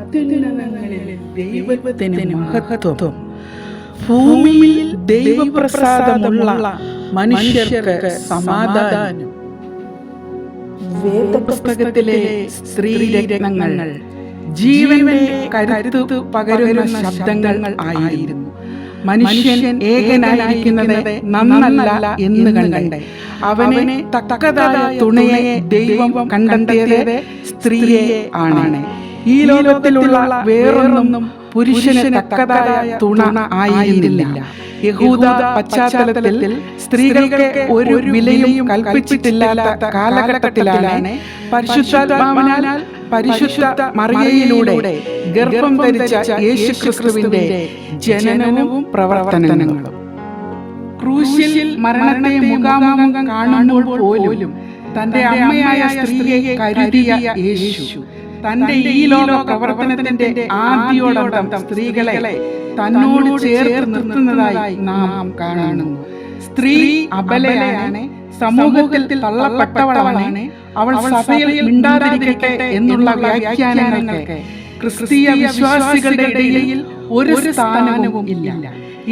അത്യുന്നതങ്ങളിൽ ദൈവത്തിന് മഹത്വം. ഭൂമിയിൽ ദൈവപ്രസാദമുള്ള മനുഷ്യർക്ക് സമാധാനം. വേദപുസ്തകത്തിലെ സ്ത്രീരത്നങ്ങൾ ജീവന്റെ കരുത്തു പകരുന്ന ശബ്ദങ്ങൾ ആയിരുന്നു. മനുഷ്യൻ ഏകനായിരിക്കുന്നത് നന്നല്ല എന്ന് കണ്ടേ അവനെ തക്കതായ തുണയെ ദൈവം കണ്ടെത്തിയത് സ്ത്രീയെ ആണ്. ഈ ലോകത്തിലുള്ള വേറൊന്നും പുരുഷന് തക്കതായ തുണ ആയിരുന്നില്ല. യഹൂദ പശ്ചാത്തലത്തിൽ സ്ത്രീകൾക്ക് ഒരു വിലയും കൽപ്പിച്ചിട്ടില്ലാത്ത കാലഘട്ടത്തിലാണ് പരിശുദ്ധാത്മാവിനാൽ പരിശുദ്ധ മറിയയിലൂടെ ഗർഭം ധരിച്ച യേശുക്രിസ്തുവിന്റെ ജനനവും പ്രവർത്തനങ്ങളും. ക്രൂശിൽ മരണത്തെ മുഖാമുഖം കാണുമ്പോൾ പോലും തന്റെ അമ്മയായ സ്ത്രീയെ കരുതിയ യേശു തന്റെ ഈ ലോക പ്രവർത്തനത്തിന്റെ ആദ്യോടന്തം സ്ത്രീകളെ തന്നോട് ചേർത്ത് നിർത്തുന്നതായി നാം കാണുന്നു. സ്ത്രീ അബലയാണ്, സമൂഹത്തിൽ തള്ളപ്പെട്ടവളാണ്, അവൾ സഭയിൽ മിണ്ടാതിരിക്കട്ടെ എന്നുള്ള വ്യാഖ്യാനങ്ങൾക്ക് ക്രിസ്തീയ വിശ്വാസികളുടെ ഇടയിൽ ഒരു സ്ഥാനവും ഇല്ല.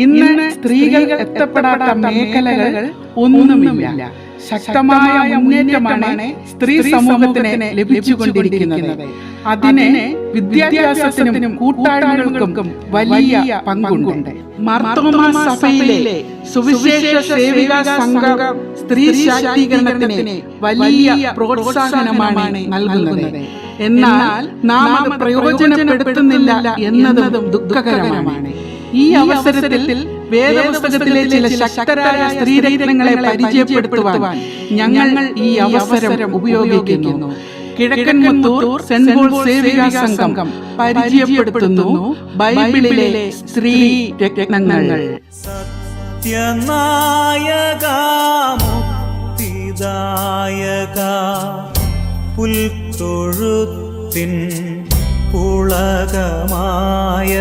ഇന്ന് സ്ത്രീകൾ എത്തപ്പെടാത്ത മേഖലകൾ ഒന്നുമില്ല. ശക്തമായ മുന്നേറ്റമാണ് സ്ത്രീ സമൂഹത്തിന് ലഭിച്ചുകൊണ്ടിരിക്കുന്നത്. അതിന് വിദ്യാഭ്യാസത്തിനും കൂട്ടായ്മകൾക്കും വലിയ പങ്കുണ്ട്. മാർത്തോമാ സഭയിലെ സുവിശേഷ സേവികാ സംഘം സ്ത്രീ ശാക്തീകരണത്തിന് വലിയ പ്രോത്സാഹനമാണ് നൽകുന്നത്. എന്നാൽ നാം അത് പ്രയോജനപ്പെടുത്തുന്നില്ല എന്നതും ദുഃഖകരമാണ്. ഈ അവസരത്തിൽ വേദപുസ്തകത്തിലെ ചില ശക്തരായ സ്ത്രീരത്നങ്ങളെ പരിചയപ്പെടുത്തുവാൻ ഞങ്ങൾ ഈ അവസരം ഉപയോഗിക്കുന്നു. കിഴക്കൻ മുത്തൂർ സെന്റ് പോൾ സേവികാ സംഘം പരിചയപ്പെടുത്തുന്നു ബൈബിളിലെ സ്ത്രീ രത്നങ്ങൾ. സത്യനായക മുക്തിദായക പുൽത്തൊഴുത്തിൻ പുളകമായ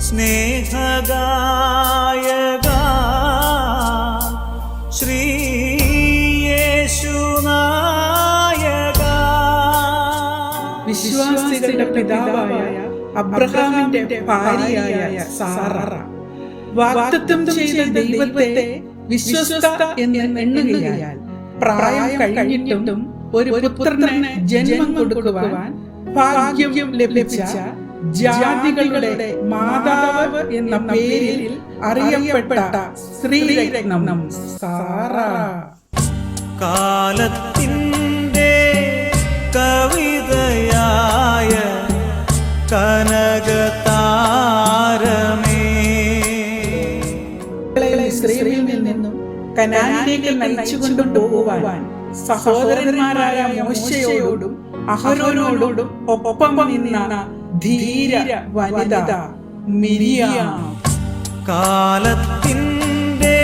സ്നേഹഗായക ശ്രീയേശുനായക. വിശ്വാസികളുടെ പിതാവായ അബ്രഹാമിന്റെ ഭാര്യയായ സാറ വാഗ്ദത്തം ചെയ്ത ദൈവത്തെ വിശ്വസ്ത എന്ന് എണ്ണുകയാൽ പ്രായം കഴിഞ്ഞിട്ടും ഒരു പുത്രന് ജന്മം കൊടുക്കുവാൻ ഭാഗ്യം ലഭിച്ച ജാതികളുടെ മാതാവ് എന്ന പേരിൽ അറിയപ്പെട്ട സ്ത്രീരത്നം സാറ. കാലത്തിൻ്റെ കവിതയായ കനകതാരമേ, ഇസ്രായേലിൽ നിന്നും കനാനിലേക്ക് നയിച്ചുകൊണ്ടു പോകുവാൻ സഹോദരന്മാരായ മോശയോടും അഹരോനോടും ഒപ്പം നിന്ന ധീര വനിത മിരിയാം. കാലത്തിൻ്റെ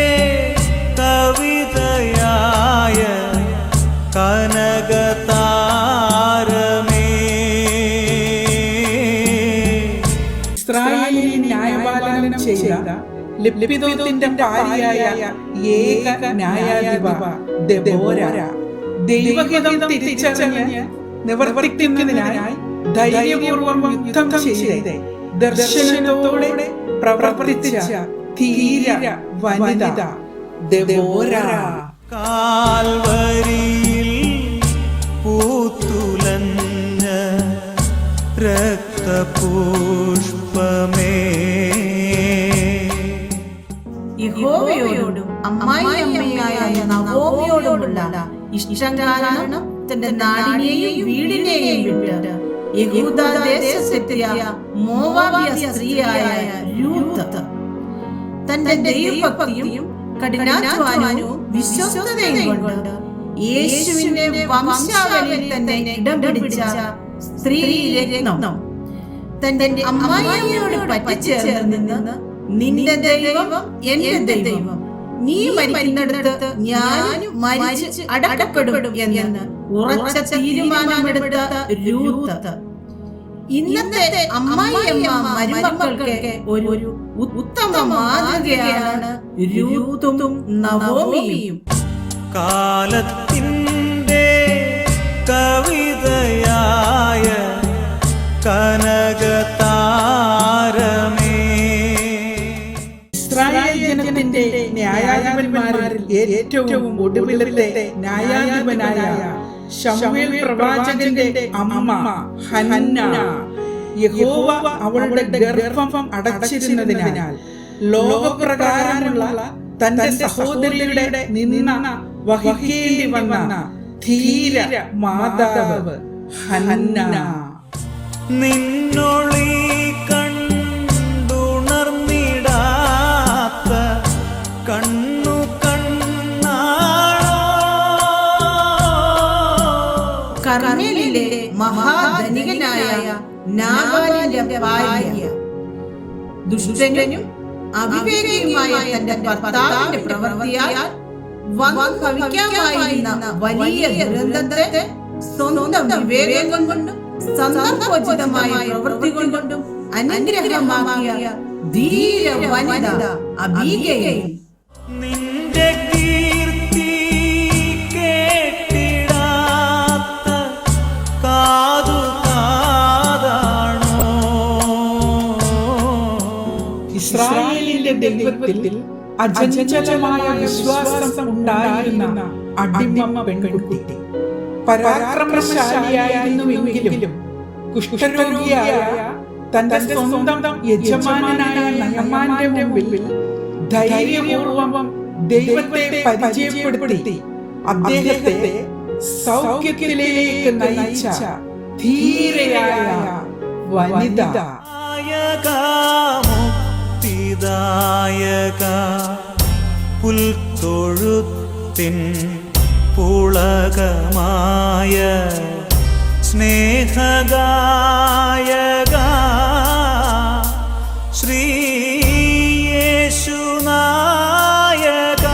കവിതയായ കനകതാരമേ, ഇസ്രായേലിനെ ന്യായപാലനം ചെയ്ത ലിപിദോത്തിന്റെ ഭാര്യയായ ഏക ന്യായാധിപ ദെബോര ദൈവഹിതം തിരിച്ചറിഞ്ഞ് നിവർത്തിക്കുന്നതിനായി ധൈര്യപൂർവം യുദ്ധം ചെയ്ത് ദർശനത്തോടെ പ്രവർത്തിച്ച ധീര വനിത ദെബോര. കാൽവരിയിൽ പൂത്തുലഞ്ഞ രക്തപുഷ്പമേ, യഹോവയോടും അമ്മായിയമ്മയായ നവോമിയോടുമുള്ള ഇഷ്ടം കാരണം തന്റെ നാടിനെയും വീടിനെയും വിട്ട് യഹൂദദേശത്തെത്തിയ മോവാബിയ സ്ത്രീയായ രൂത്ത് തന്റെ ദൈവഭക്തിയും കഠിനാധ്വാനവും വിശ്വസ്തതയും കൊണ്ട് യേശുവിന്റെ വംശാവലിയിൽ തന്നെ ഇടം പിടിച്ച സ്ത്രീരത്നം തന്റെ അമ്മായിയമ്മയോട് പറ്റിച്ചേർന്ന് നിന്ന് നിന്റെ ദൈവം എന്റെ ദൈവം, നീ മരിക്കുന്നിടത്ത് ഞാനും മരിച്ച് അടക്കപ്പെടും എന്ന് ഉറച്ച തീരുമാനമെടുത്ത രൂത്ത് ഇന്നത്തെ അമ്മായിയമ്മ മരുമക്കൾക്ക് ഒരു ഉത്തമ മാതൃകയാണ് രൂത്തും നവോമിയും. കാലത്തിൻ്റെ കവിതയായ ഏറ്റവും ഒടുവിലത്തെ ന്യായാധിപനായ ശമൂവേൽ പ്രവാചകന്റെ അമ്മ ഹന്ന യഹോവ അവളുടെ ഗർഭം അടച്ചിരുന്നതിനാൽ ലോകപ്രകാരമുള്ള തന്റെ സഹോദരിയുടെ നിന്ന വഹിക്കേണ്ടി വന്ന ധീര മാതാവ് ഹന്ന. നിന്നൊളി കണ്ടുണർന്നിടാത്ത കണ്ണു കണ്ണാണോ? കർമ്മേലിലെ മഹാധനികനായ നാബാലിന്റെ ഭാര്യ ദുഷ്ടനും അവിവേകിയുമായ തന്റെ ഭർത്താവിന്റെ പ്രവൃത്തിയാൽ ഭവിക്കാമായിരുന്ന വലിയ ദുരന്തത്തെ സ്വന്തം വിവേകം കൊണ്ടും സന്ദർഭോചിതമായ പ്രവൃത്തി കൊണ്ടും അനുഗ്രഹമാക്കിയ ധീര വനിത അബീഗയിൽ. നിന്റെ കീർത്തി കേട്ടിടാത്ത കാതു കാതാണോ? ഇസ്രായേലിന്റെ ദൈവത്തിൽ അചഞ്ചലമായ വിശ്വാസം ഉണ്ടായിരുന്ന അടിമ പെൺകുട്ടി പരാക്രമശാലിയായിരുന്നുവെങ്കിലും കുഷ്ഠരോഗിയായ തന്റെ സ്വന്തം യജമാനനായ നയമാന്റെ മുമ്പിൽ ധൈര്യപൂർവം ദൈവത്തെ പരിചയപ്പെടുത്തി അദ്ദേഹത്തെ സൗഖ്യത്തിലേക്ക് നയിച്ച ധീരയായ വനിത. മുക്തിദായക പുൽത്തൊഴുത്തിൻ പുളകമായ സ്നേഹഗായക ശ്രീയേശുനായക.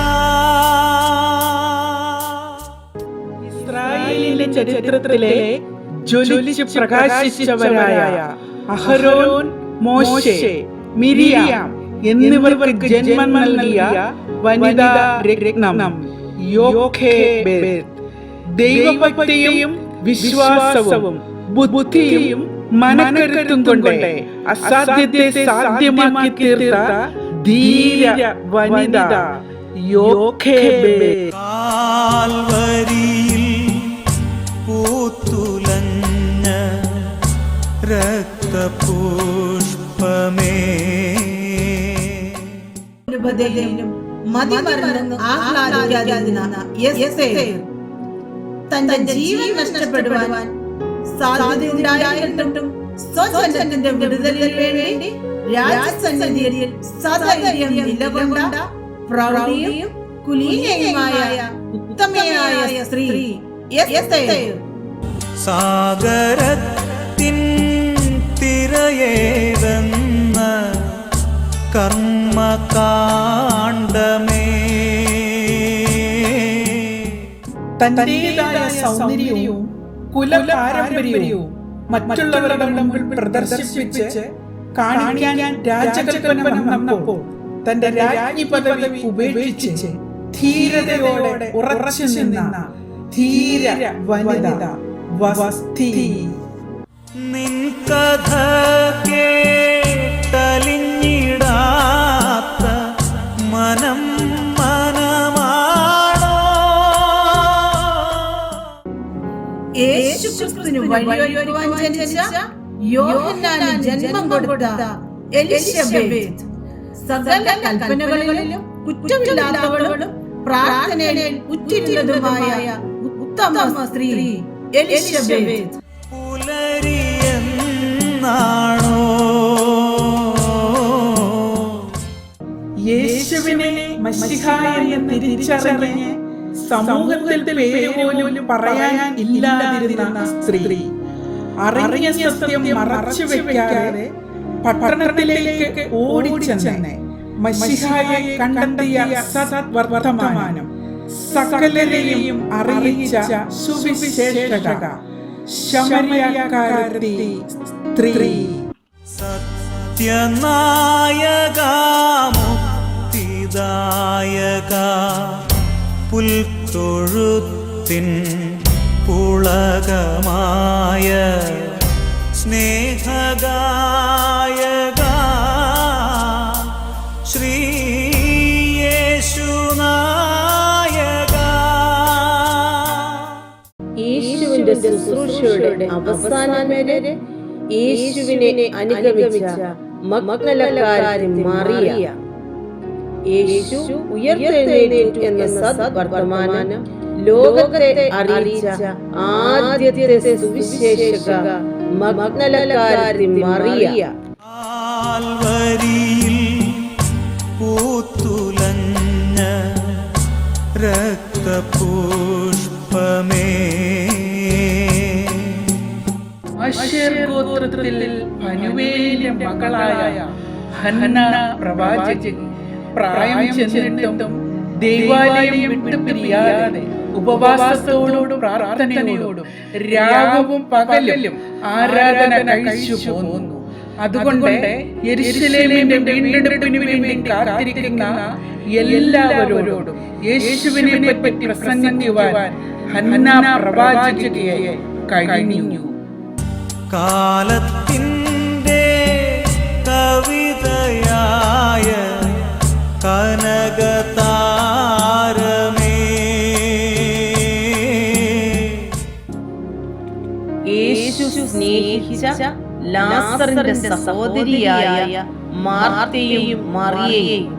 ഇസ്രായേലിന്റെ ചരിത്രത്തിലെ ജ്വലിച്ച് പ്രകാശിച്ചവരായ അഹരോൻ, മോശെ, മിരിയാം എന്നിവർക്ക് ജന്മം നൽകിയ വനിതാ രത്നം യോഖേബെദ് ദൈവഭക്തിയും വിശ്വാസവും ബുദ്ധിയും മനക്കരുത്തും കൊണ്ട് അസാധ്യത്തെ സാധ്യമാക്കി തീർത്ത ധീര വനിത യോഖേബെദ്. കാൽവരിയിൽ പൂത്തുലഞ്ഞ രക്തപുഷ്പമേ, ഉപദേശം മതിമറന്ന് ആഹ്ലാദിക്കാതിരുന്ന എസ്തേർ തന്റെ ജീവൻ നഷ്ടപ്പെടുവാൻ സാധ്യതയുണ്ടായിട്ടും സ്വജനത്തിന്റെ വിടുതലിന് വേണ്ടി രാജസന്നിധിയിൽ സധൈര്യം നിലകൊണ്ട പ്രൗഢിയും കുലീനയുമായ ഉത്തമയായ സ്ത്രീ എസ്തേർ. സാഗരത്തിൻ തിരയേതെന്ന കർമ്മകാണ്ഡമേ, തന്റേതായ സൗന്ദര്യവും കുലപാരമ്പര്യവും മറ്റുള്ളവരുടെ മുമ്പിൽ പ്രദർശിപ്പിച്ച് കാണിക്കാൻ രാജകൽപ്പന വന്നപ്പോൾ തന്റെ രാജ്ഞി പദവി ഉപേക്ഷിച്ച് ധീരതയോടെ ഉറച്ചു നിന്ന ധീര വനിത വസ്തി. നിൻ കഥ കേട്ടലിഞ്ഞിടാത്ത മനം മനമാണോ? യേശുക്രിസ്തുവിന് വഴിയൊരുക്കുവാൻ ജനിച്ച യോഹന്നാന് ജന്മം കൊടുത്ത എലിസബെത്ത് സകല കൽപ്പനകളിലും കുറ്റമില്ലാത്തവളും പ്രാർത്ഥനയിൽ ഉറ്റിരുന്നതുമായ ഉത്തമ സ്ത്രീ എലിസബെത്ത്. പുലരിയെന്നാണോ യേശുവിനെ മശിഹായെന്ന് തിരിച്ചറിഞ്ഞ് സമൂഹത്തിൽ പേര് പോലും പറയാൻ ഇല്ലാതിരുന്ന സ്ത്രീ അറിഞ്ഞ സത്യം മറച്ചു വെക്കാതെ പട്ടണത്തിലേക്ക് ഓടിച്ചെന്ന് മശിഹായെ കണ്ടെത്തിയ സദ്വർത്തമാനം സകലരെയും അറിയിച്ച സുവിശേഷക ശമരിയക്കാരത്തി സ്ത്രീ. സത്യനായക മുക്തിദായക പുൽത്തൊഴുത്തിൻ പുളകമായ സ്നേഹഗായക ശ്രീയേശുനായക. ശുശ്രൂഷയുടെ അവസാനം വരെ യേശുവിനെ അനുഗമിച്ച മഗ്ദലക്കാരി മറിയ യേശു ഉയർത്തെഴുന്നേറ്റു എന്ന സദ്വർത്തമാനം ലോകത്തെ അറിയിച്ച ആദ്യത്തെ സുവിശേഷക മഗ്ദലക്കാരി മറിയ. കാൽവരിയിൽ പൂത്തുലഞ്ഞ രക്തപുഷ്പമേ, ആശേർ ഗോത്രത്തിൽ ഫനുവേലിന്റെ മകളായ ഹന്ന പ്രവാചകി പ്രായം ചെന്നിട്ടും ദൈവാലയം വിട്ടുപിരിയാതെ ഉപവാസത്തോടും പ്രാർത്ഥനയോടും രാവും പകലും ആരാധന കഴിച്ചു പോന്നു. അതുകൊണ്ട് യെരൂശലേമിന്റെ വീണ്ടെടുപ്പിനു വേണ്ടി കാത്തിരിക്കുന്ന എല്ലാവരോടും യേശുവിനെ പറ്റി പ്രസംഗിക്കുവാൻ ഹന്ന പ്രവാചകിയെ കഴിഞ്ഞു. കാലത്തിൻ്റെ കവിതയായ കനകതാരമേ, യേശു സ്നേഹിച്ച ലാസറിന്റെ സഹോദരിയായ മാർത്തയും മറിയയും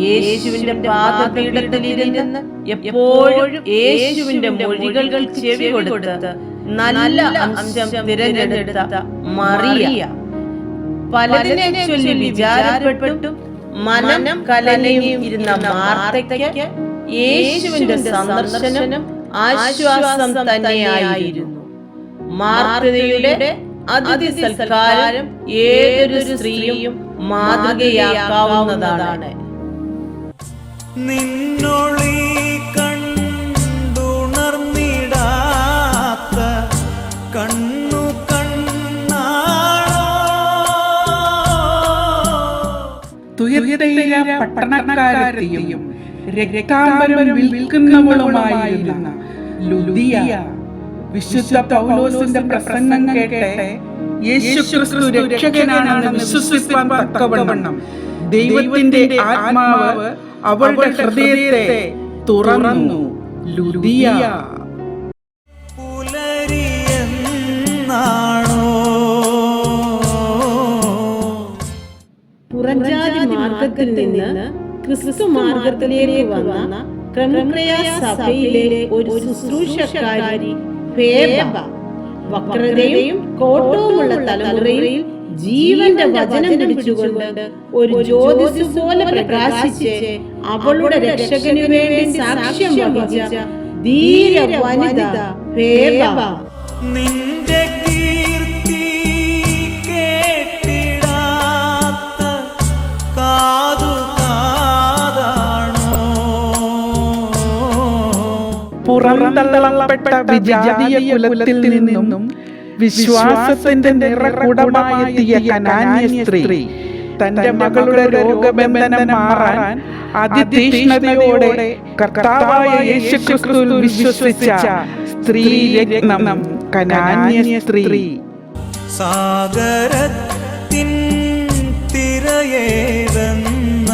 യേശുവിന്റെ പാദപീഠത്തിലിരുന്ന് എപ്പോഴും യേശുവിന്റെ മൊഴികൾ ചെവി കൊടുത്ത് നല്ല അംശം തിരഞ്ഞെടുത്ത മറിയ പലതിനെ ചൊല്ലി വിചാരപ്പെട്ടും മനം കലനയും ഇരുന്ന മാർത്തയ്ക്ക് യേശുവിന്റെ സന്ദർശനം ആശ്വാസം തന്നെയായിരുന്നു. മാർത്തയുടെ അതിഥി സൽക്കാരം ഏതൊരു സ്ത്രീയും മാതൃകയാക്കാവുന്നതാണ്. നിന്നൊളി കണ്ടുണർന്നിടാത്ത കണ്ണു കണ്ണാണോ, തുയർത്തയ പട്ടണക്കാരത്തെയും രക്താംബരം വിൽക്കുന്നവളുമായിരുന്ന ലുദിയ വിശുദ്ധ പൗലോസിന്റെ പ്രസംഗം കേട്ട് യേശുക്രിസ്തു രക്ഷകനാണെന്ന് വിശ്വസിപ്പാൻ തക്കവണ്ണം ദൈവത്തിന്റെ ആത്മാവ് അവളുടെ ഹൃദയത്തെ തുറന്നു. ലുദിയ പുലരിയെന്നാണോ, പുറംജാതി മാർഗത്തിൽ നിന്ന് ക്രിസ്തു മാർഗത്തിലേക്ക് വന്ന ക്രമക്രയ സഭയിലെ ഒരു ശുശ്രൂഷക്കാരി ഫേബ വക്രതയും കോട്ടവുമുള്ള തലമുറയിൽ ജീവന്റെ വചനം പിടിച്ചുകൊണ്ട് ഒരു ജ്യോതിസ് പോലെ പ്രകാശിച്ച് അവളുടെ രക്ഷകനു വേണ്ടി സാക്ഷ്യം വഹിച്ച ധീര വനിത ഫേബ. നിന്റെ കീർത്തി കേട്ടിടാത്ത കാതു കാതാണോ, പുറന്തള്ളപ്പെട്ട വിജാതീയ കുലത്തിൽ നിന്നും വിശ്വാസത്തിന്റെ നിറകുടമായെത്തിയ കനാന്യ സ്ത്രീ തന്റെ മകളുടെ രോഗബന്ധനം മാറാൻ അതിതീക്ഷ്ണതയോടെ കർത്താവായ യേശുക്രിസ്തുവിൽ വിശ്വസിച്ച സ്ത്രീ രത്നം കനാന്യ സ്ത്രീ. സാഗരത്തിൻ തിരയേറുന്ന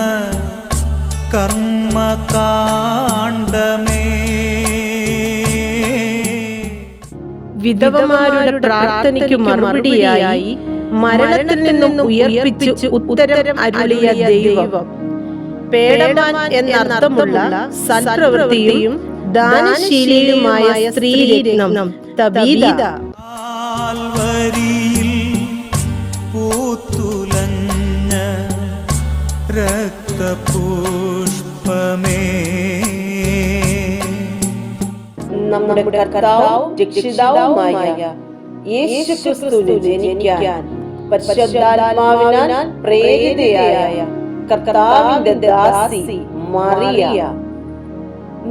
കർമ്മകാണ്ഡമേ, വിധവമാരുടെ പ്രാർത്ഥനയ്ക്ക് മറുപടിയായി മരണത്തിൽ നിന്നും ഉയർപ്പിച്ച് ഉത്തരം അരുളിയ ദൈവം പേടമാൻ എന്നർത്ഥമുള്ള സൽപ്രവൃത്തിയും ദാനശീലിയുമായ സ്ത്രീരത്നം തബീത. കാൽവരിയിൽ പൂത്തുലഞ്ഞ രക്തപുഷ്പമേ, നമ്മുടെ കർത്താവും രക്ഷിതാവുമായ യേശുക്രിസ്തുവിനെ ജനിക്കാൻ പരിശുദ്ധാത്മാവിനാൽ പ്രേരിതയായ കർത്താവിന്റെ ദാസി മറിയ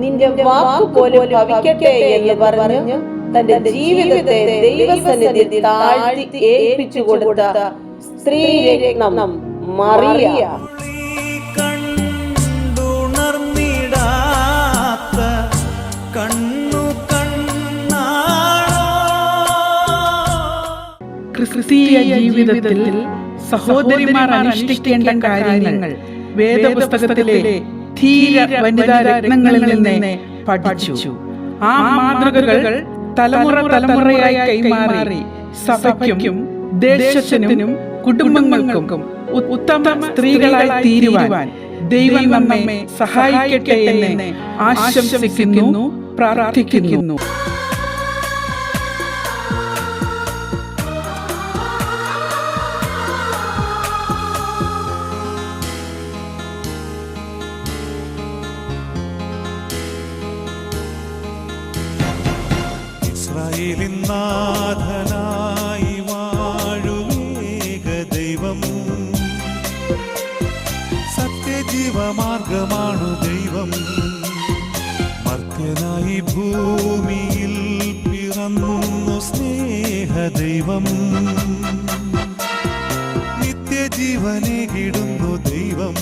നിന്റെ വാക്കുപോലെ ഭവിക്കട്ടെ എന്ന് പറഞ്ഞ് തന്റെ ജീവിതത്തെ ദൈവസന്നിധിയിൽ താഴ്ത്തി ഏൽപ്പിച്ചു കൊടുത്ത സ്ത്രീരത്നം മറിയ. കണ്ടുണർന്നിടാത്ത കണ്ണു കണ്ണാണോ, ക്രിസ്തീയ ജീവിതത്തിൽ സഹോദരിമാർ അനുഷ്ഠിക്കേണ്ട കാര്യങ്ങൾ വേദപുസ്തകത്തിലെ ധീര വനിതാ രത്നങ്ങളിൽ നിന്ന് പഠിച്ചു. ആ മാതൃകകൾ തലമുറയായി കൈമാറി സഭയ്ക്കും ദേശത്തിനും കുടുംബങ്ങൾക്കും ഉത്തമ സ്ത്രീകളായി തീരുവാൻ ദൈവം നമ്മെ സഹായിക്കട്ടെ എന്ന് ആശംസിക്കുന്നു, പ്രാർത്ഥിക്കുന്നു. ഇസ്രായേലിൻ നാഥനായി വാഴുമേക ദൈവം, സത്യജീവമാർഗമാണു ദൈവം. മർത്യനായി ഭൂമിയിൽ പിറന്നു സ്നേഹദൈവം, നിത്യജീവനെ കിടുന്നു ദൈവം.